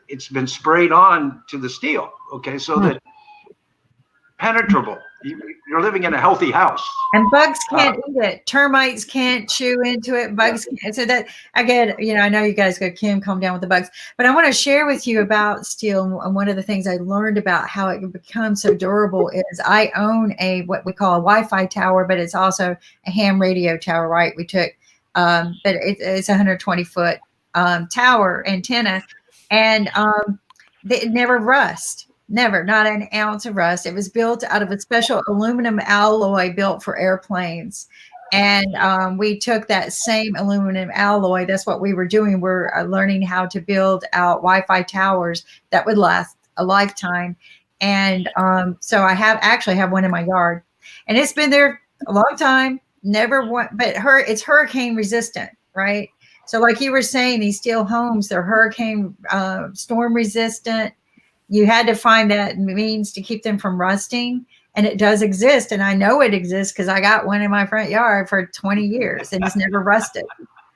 It's been sprayed on to the steel. Okay, so that penetrable. You're living in a healthy house. And bugs can't eat it. Termites can't chew into it. Bugs can't. So that, again, I know you guys go, Kim, calm down with the bugs. But I want to share with you about steel. And one of the things I learned about how it can become so durable is I own what we call a Wi-Fi tower, but it's also a ham radio tower, right? We took, but it's a 120-foot tower antenna. And it never rust. Never, not an ounce of rust. It was built out of a special aluminum alloy built for airplanes. And we took that same aluminum alloy. That's what we were doing. We're learning how to build out Wi-Fi towers that would last a lifetime. And so I actually have one in my yard. And it's been there a long time. Never went, but it's hurricane resistant, right? So, like you were saying, these steel homes, they're hurricane storm resistant. You had to find that means to keep them from rusting, and it does exist. And I know it exists because I got one in my front yard for 20 years and it's never rusted.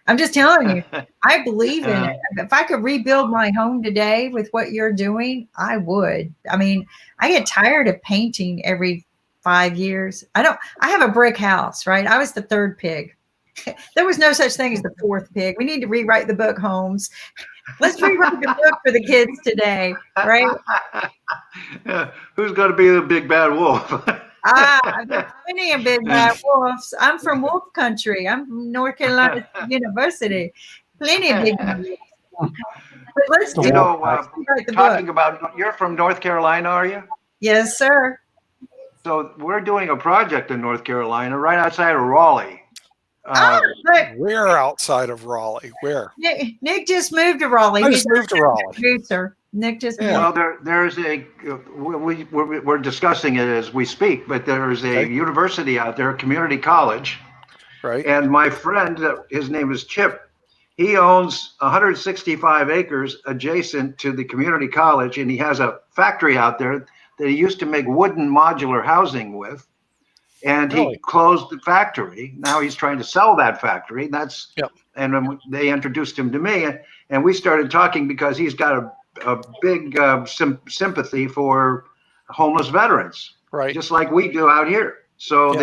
I'm just telling you, I believe in it. If I could rebuild my home today with what you're doing, I would. I mean, I get tired of painting every 5 years. I have a brick house, right? I was the third pig. There was no such thing as the fourth pig. We need to rewrite the book, Holmes. Let's rewrite the book for the kids today, right? Who's going to be the big bad wolf? There's plenty of big bad wolves. I'm from wolf country. I'm from North Carolina University. Plenty of big bad wolves. But let's do talking about, you're from North Carolina, are you? Yes, sir. So we're doing a project in North Carolina right outside of Raleigh. We're outside of Raleigh. Where? Nick just moved to Raleigh. I just moved to Raleigh. Producer. Nick just moved. Well, there's we're discussing it as we speak, but there's a university out there, a community college. Right. And my friend, his name is Chip, he owns 165 acres adjacent to the community college, and he has a factory out there that he used to make wooden modular housing with. And he closed the factory. Now he's trying to sell that factory. And then they introduced him to me, and we started talking because he's got a big sympathy for homeless veterans, right? Just like we do out here. So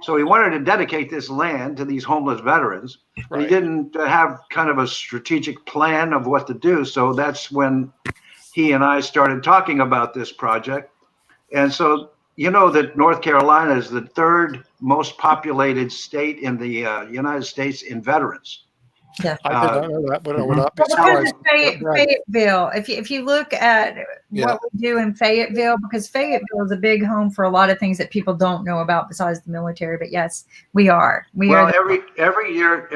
so he wanted to dedicate this land to these homeless veterans. Right. He didn't have kind of a strategic plan of what to do. So that's when he and I started talking about this project. And so, you know that North Carolina is the third most populated state in the United States in veterans. Yeah, I did not know that, but I would not be surprised. Fayetteville. If you look at what we do in Fayetteville, because Fayetteville is a big home for a lot of things that people don't know about besides the military. But yes, we are. Every year,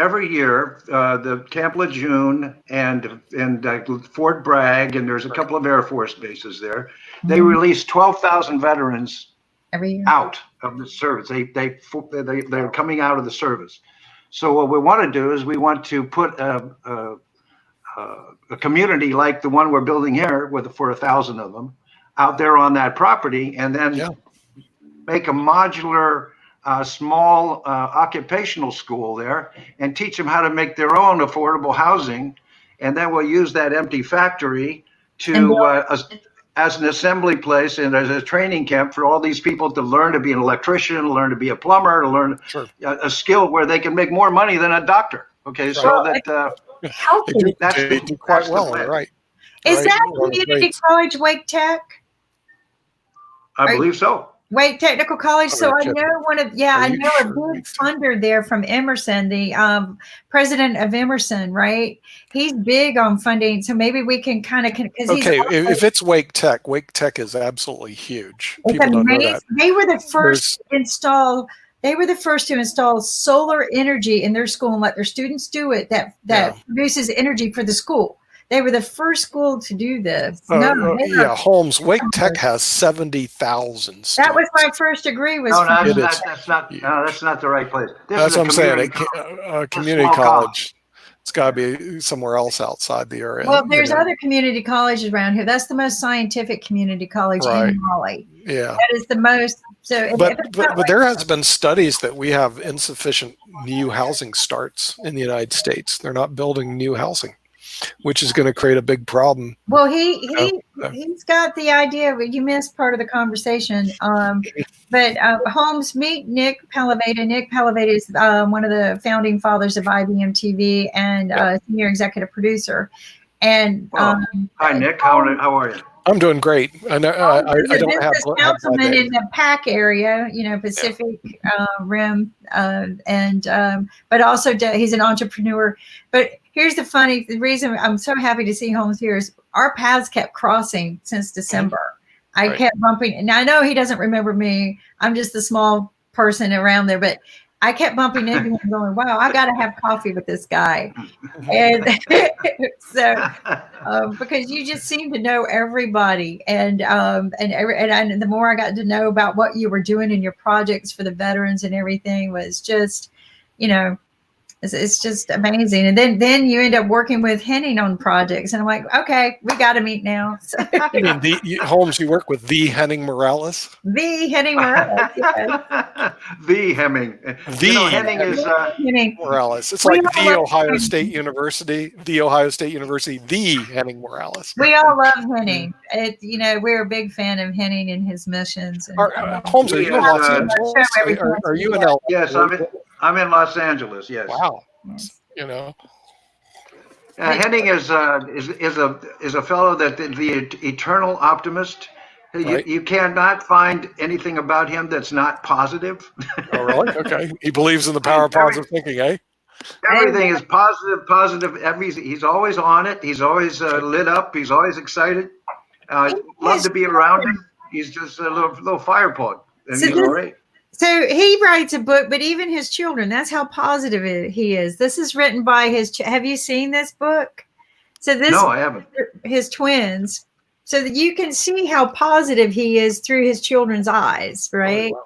the Camp Lejeune and Fort Bragg, and there's a couple of Air Force bases there. They release 12,000 veterans every year out of the service. They're coming out of the service. So what we want to do is we want to put a community like the one we're building here for 1,000 of them out there on that property, and then make a modular small occupational school there and teach them how to make their own affordable housing. And then we'll use that empty factory to as an assembly place and as a training camp for all these people to learn to be an electrician, learn to be a plumber, to learn a skill where they can make more money than a doctor. Okay, so they do quite well, right? Is that community college Wake Tech? I believe so. Wake Technical College. So I know I know a big funder there from Emerson, the president of Emerson, right? He's big on funding. So maybe we can kind of, if it's Wake Tech is absolutely huge. People don't know that. They were the first to install. They were the first to install solar energy in their school and let their students do it. That produces energy for the school. They were the first school to do this. Holmes. Wake Tech has 70,000 students. That was my first degree. That's not the right place. That's what I'm saying. Community college. It's got to be somewhere else outside the area. Well, there's other community colleges around here. That's the most scientific community college in Raleigh. Yeah, that is the most. So, but there has been studies that we have insufficient new housing starts in the United States. They're not building new housing, which is going to create a big problem. Well, he's got the idea, but you missed part of the conversation. But Holmes, meet Nick Palaveda. Nick Palaveda is one of the founding fathers of IBM TV and senior executive producer. And hi, Nick. How are you? I'm doing great. I know I don't have councilman in the PAC area, Pacific Rim, but also he's an entrepreneur. But here's the reason I'm so happy to see Holmes here is our paths kept crossing since December. I kept bumping, and I know he doesn't remember me. I'm just the small person around there, but I kept bumping into him going, wow, I got to have coffee with this guy. And so because you just seem to know everybody, and the more I got to know about what you were doing in your projects for the veterans and everything was just, you know, it's just amazing. And then you end up working with Henning on projects, and I'm like, okay, we got to meet now. So, You mean Holmes? You work with the Henning Morales? the Henning Morales, yes. The Hemming. The You know, Henning is. Henning. Morales. It's We like all the love Ohio Henning. State University, the Ohio State University, the Henning Morales. We all love Henning. You know, we're a big fan of Henning and his missions. And, Holmes, are he you in is, Los Angeles? Are you in LA? Yes, I'm in Los Angeles. Yes. Wow. Yes. You know. Henning is a fellow that the eternal optimist. Right. You cannot find anything about him that's not positive. Oh, really? Okay. He believes in the power of positive thinking, eh? Everything is positive, positive. He's always on it. He's always lit up. He's always excited. Love to be around him. He's just a little fire plug, and So he's all right. So he writes a book, but even his children, that's how positive he is. This is written by have you seen this book? So this, No, I haven't. His twins. So that you can see how positive he is through his children's eyes, right? Oh,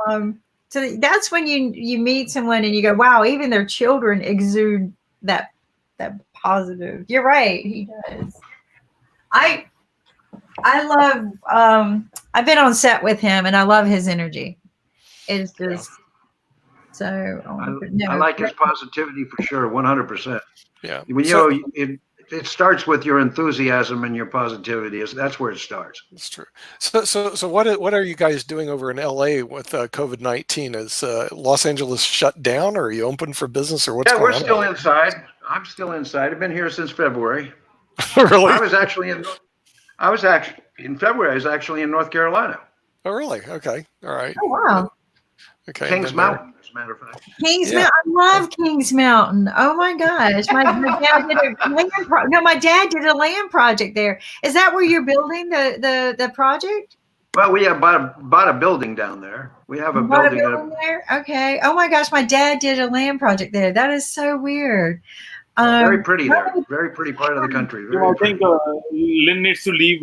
wow. So that's when you meet someone and you go, wow, even their children exude that positive. You're right, he does. I love I've been on set with him and I love his energy. It's just I like his positivity for sure, 100%. Yeah. When, you know, it starts with your enthusiasm and your positivity. That's where it starts. That's true. So what are you guys doing over in LA with COVID-19? Is Los Angeles shut down, or are you open for business, or what's going on? We're still inside. I'm still inside. I've been here since February. Really? I was actually in February. I was actually in North Carolina. Oh, really? Okay. All right. Oh, wow. Okay. Kings Mountain, as a matter of fact. Kings Mountain. I love Kings Mountain. Oh my gosh. My dad did my dad did a land project there. Is that where you're building the project? Well, we have bought a building down there. We have a building there. Okay. Oh my gosh, my dad did a land project there. That is so weird. Very pretty there. Very pretty part of the country. I think Lynn needs to leave.